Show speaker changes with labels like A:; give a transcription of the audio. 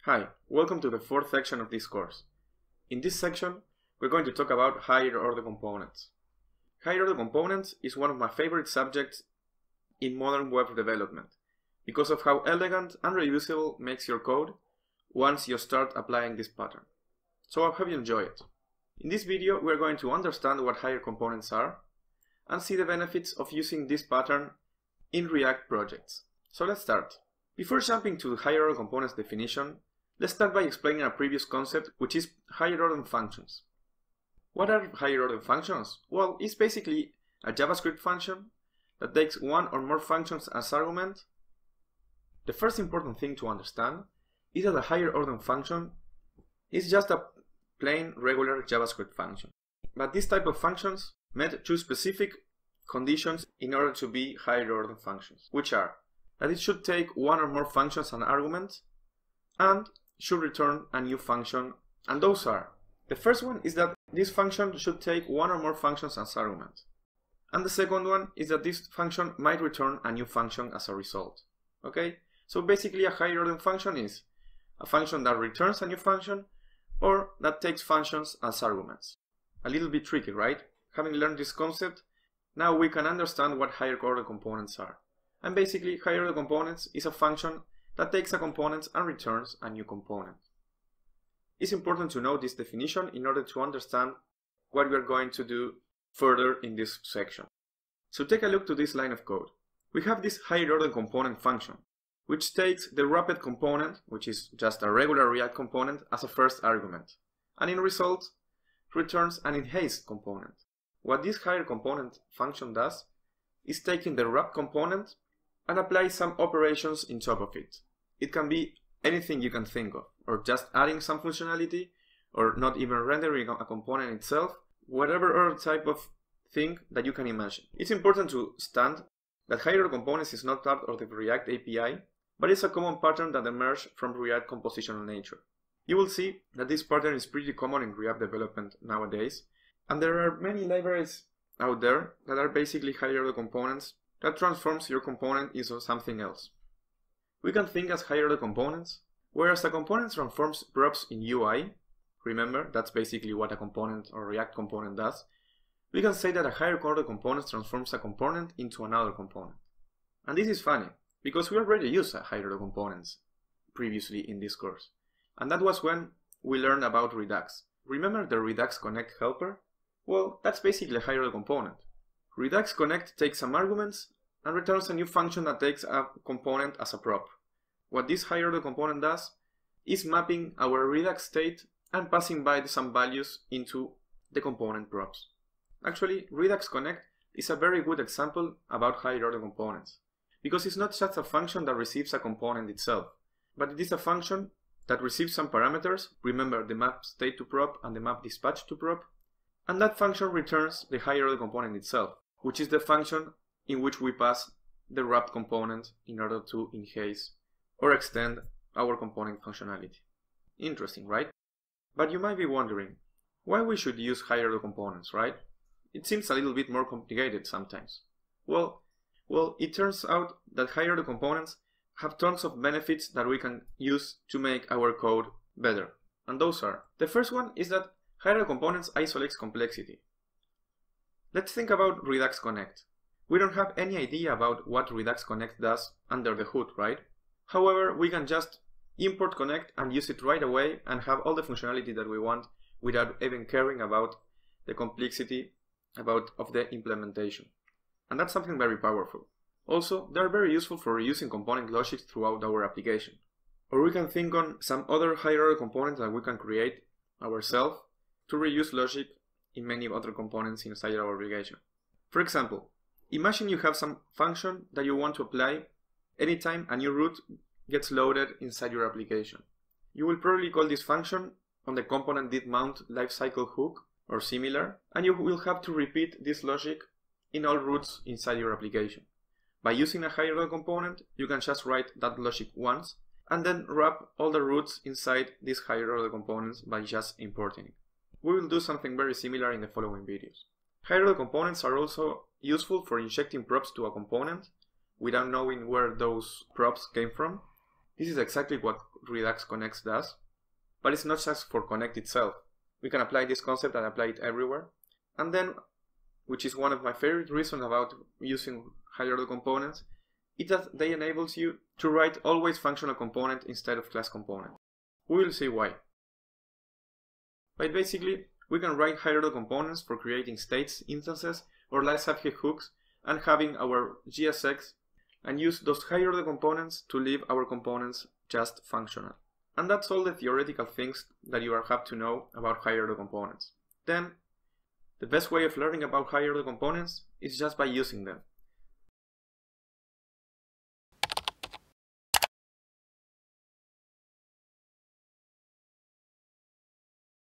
A: Hi, welcome to the fourth section of this course. In this section, we're going to talk about higher order components. Higher order components is one of my favorite subjects in modern web development because of how elegant and reusable makes your code once you start applying this pattern. So I hope you enjoy it. In this video, we're going to understand what higher components are and see the benefits of using this pattern in React projects. So let's start. Before jumping to the higher order components definition, let's start by explaining a previous concept, which is higher order functions. What are higher order functions? Well, it's basically a JavaScript function that takes one or more functions as argument. The first important thing to understand is that a higher order function is just a plain regular JavaScript function. But this type of functions met two specific conditions in order to be higher order functions, which are that it should take one or more functions as arguments and should return a new function, and those are: the first one is that this function should take one or more functions as argument, and the second one is that this function might return a new function as a result. Okay, so basically a higher order function is a function that returns a new function or that takes functions as arguments. A little bit tricky, right? Having learned this concept, now we can understand what higher order components are. And basically, higher order components is a function that takes a component and returns a new component. It's important to know this definition in order to understand what we are going to do further in this section. So take a look to this line of code. We have this higher order component function, which takes the wrapped component, which is just a regular React component, as a first argument, and in result returns an enhanced component. What this higher component function does is taking the wrap component and apply some operations in top of it. It can be anything you can think of, or just adding some functionality, or not even rendering a component itself, whatever other type of thing that you can imagine. It's important to understand that higher order components is not part of the React API, but it's a common pattern that emerged from React compositional nature. You will see that this pattern is pretty common in React development nowadays, and there are many libraries out there that are basically higher order components that transforms your component into something else. We can think as higher order components, whereas a component transforms props in UI. Remember, that's basically what a component or React component does. We can say that a higher order component transforms a component into another component. And this is funny, because we already used higher order components previously in this course. And that was when we learned about Redux. Remember the Redux Connect helper? Well, that's basically a higher order component. Redux Connect takes some arguments and returns a new function that takes a component as a prop. What this higher order component does is mapping our Redux state and passing by some values into the component props. Actually, Redux Connect is a very good example about higher order components, because it's not just a function that receives a component itself, but it is a function that receives some parameters. Remember the map state to prop and the map dispatch to prop, and that function returns the higher order component itself, which is the function in which we pass the wrap component in order to enhance or extend our component functionality. Interesting, right? But you might be wondering why we should use higher order components, right? It seems a little bit more complicated sometimes. Well, it turns out that higher order components have tons of benefits that we can use to make our code better. And those are: the first one is that higher order components isolates complexity. Let's think about Redux Connect. We don't have any idea about what Redux Connect does under the hood, right? However, we can just import Connect and use it right away and have all the functionality that we want without even caring about the complexity of the implementation. And that's something very powerful. Also, they're very useful for reusing component logic throughout our application. Or we can think on some other higher order components that we can create ourselves to reuse logic in many other components inside our application. For example, imagine you have some function that you want to apply anytime a new route gets loaded inside your application. You will probably call this function on the component did mount lifecycle hook or similar, and you will have to repeat this logic in all routes inside your application. By using a higher order component, you can just write that logic once and then wrap all the routes inside these higher order components by just importing it. We will do something very similar in the following videos. Higher order components are also useful for injecting props to a component without knowing where those props came from. This is exactly what Redux Connect does, but it's not just for Connect itself. We can apply this concept and apply it everywhere. And then, which is one of my favorite reasons about using higher order components, is that they enables you to write always functional component instead of class component. We will see why. But basically, we can write higher order components for creating states, instances, or last subject hooks, and having our JSX, and use those higher order components to leave our components just functional. And that's all the theoretical things that you have to know about higher order components. Then, the best way of learning about higher order components is just by using them.